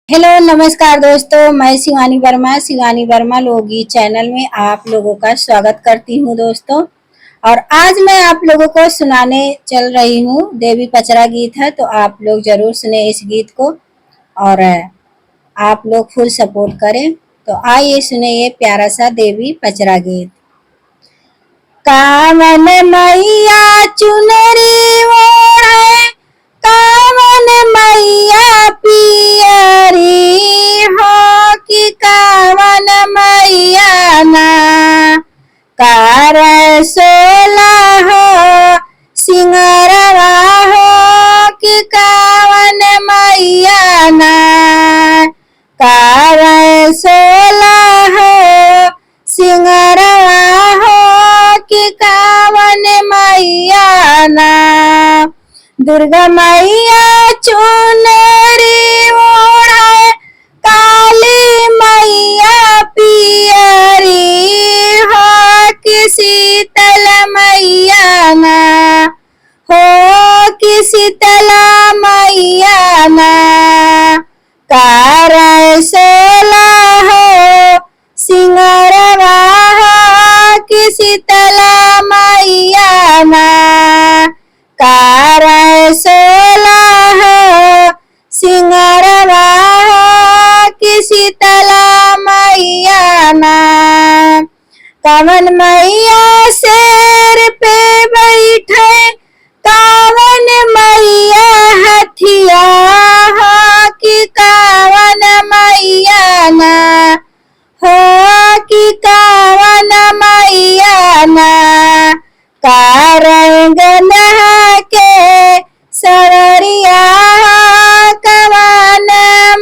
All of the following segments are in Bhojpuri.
हेलो नमस्कार दोस्तों, मैं शिवानी वर्मा लोकगीत चैनल में आप लोगों का स्वागत करती हूँ दोस्तों। और आज मैं आप लोगों को सुनाने चल रही हूँ, देवी पचरा गीत है, तो आप लोग जरूर सुने इस गीत को और आप लोग फुल सपोर्ट करें। तो आइए सुने ये प्यारा सा देवी पचरा गीत। कावन मैया चुनरी ओढ़े, कावन मैया पियरी हो कि कावन मैया ना कार सोला हो सिंगरवा हो कि कावन मैया ना कार सोला हो सिंगरवा हो कि कावन मैया ना दुर्गा मैया चुनरी ओढ़े, काली मैया पियरी हो कि शीतल मैया ना हो कि शीतल मैया ना कार सोला हो सिंगरवा हो कि शीतल मैया ना कार सोला हो सिंगरवा हो कि शीतल मैया ना कावन मैया शेर पे बैठे, कावन मैया हथिया हो कि कावन मैया ना हो कि कावन मैया ना कारंगन के सवरिया कवन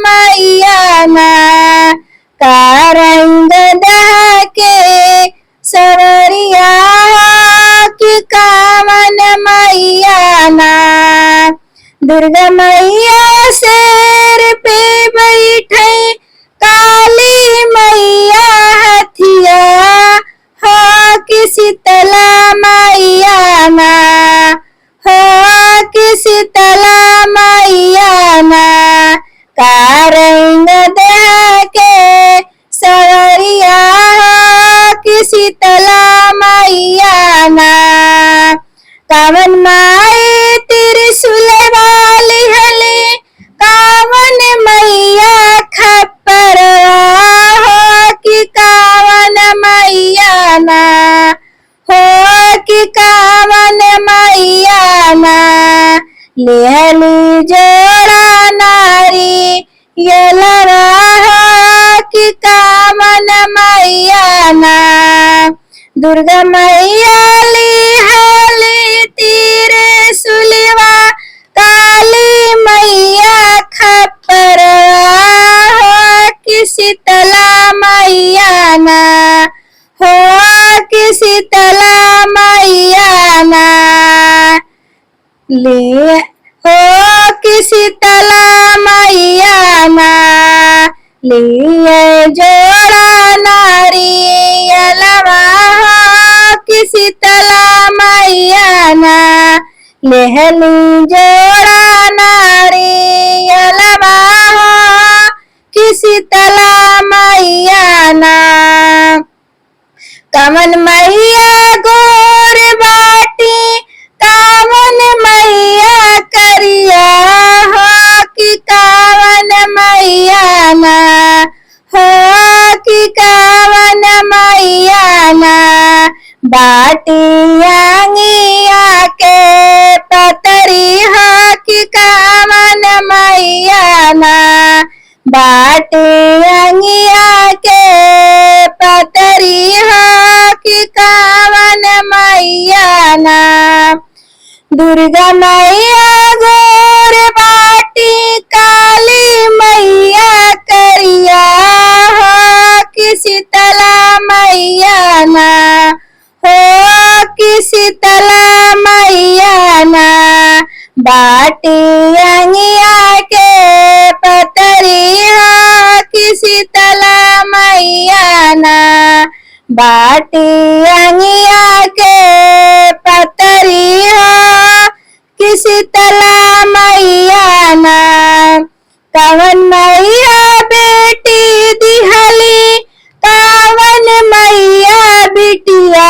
मैया ना कारंगन के सवरिया कि कावन मैया ना दुर्गा मैया शेर पे बैठे, काली मैया हथिया हो कि शीतला मैया ना हो कि शीतला मैया ना कारंग देह के सवरिया हो कि शीतला मैया ना कावन माई त्रिशूल वाली हली, कावन मैया खप्पर हो कि कावन मैया ना हो कि कावन मैया ना लेहली जोड़ा नारी यलवा हो कि कावन मैया ना दुर्गा मैया लिहली तीरे सुलिवा, काली मैया खप्पर हो कि शीतला मैया ना हो कि शीतला मैया ना ले हो कि शीतला मैया ना लिए जोड़ा नारियलवा हो कि शीतला मैया ना लेहली जोड़ा नारियलवा हो कि शीतला मैया ना कावन मैया गोर बाटी, कावन मैया करिया हो कि कावन मैया ना हो कि कावन मैया ना बाटियांगिया के पतरी हो कि कावन मैया ना बाटियांगिया के पतरी हो कि कावन मैया ना दुर्गा मैया गोर बाटी, काली मैया करिया हो कि शीतला मैया ना हो कि शीतला मैया ना बाटियांगिया के पतरी हो कि शीतला मैया ना बाटियांगिया के पतरी हो कि शीतला मैया ना कवन मैया बेटी दिहली कावन मैया बिटिया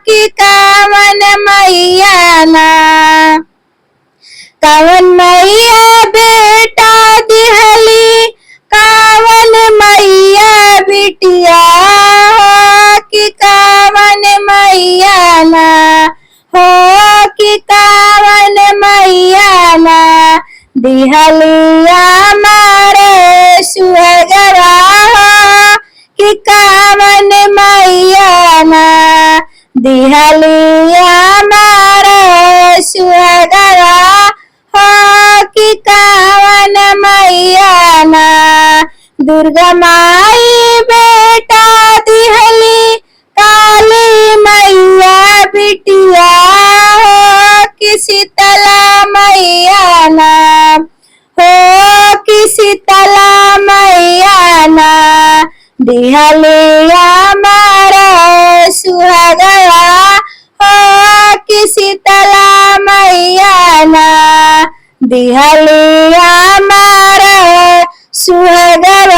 कि कावन मैया ना कावन मैया बेटा दिहली कावन मैया बिटिया कि कावन मैया ना हो कि कावन मैया ना दिहलिया मारे सुहगवा कि कावन मैया ना दिहलिया मारे सुहगवा हो कि कावन मैया ना दुर्गा माई बेटा दिहली काली मैया बिटिया हो कि शीतला मैया ना हो कि शीतला मैया ना दिहलिया मारा सुहागवा हो कि शीतला मैया ना दिहलिया मारा सुहागवा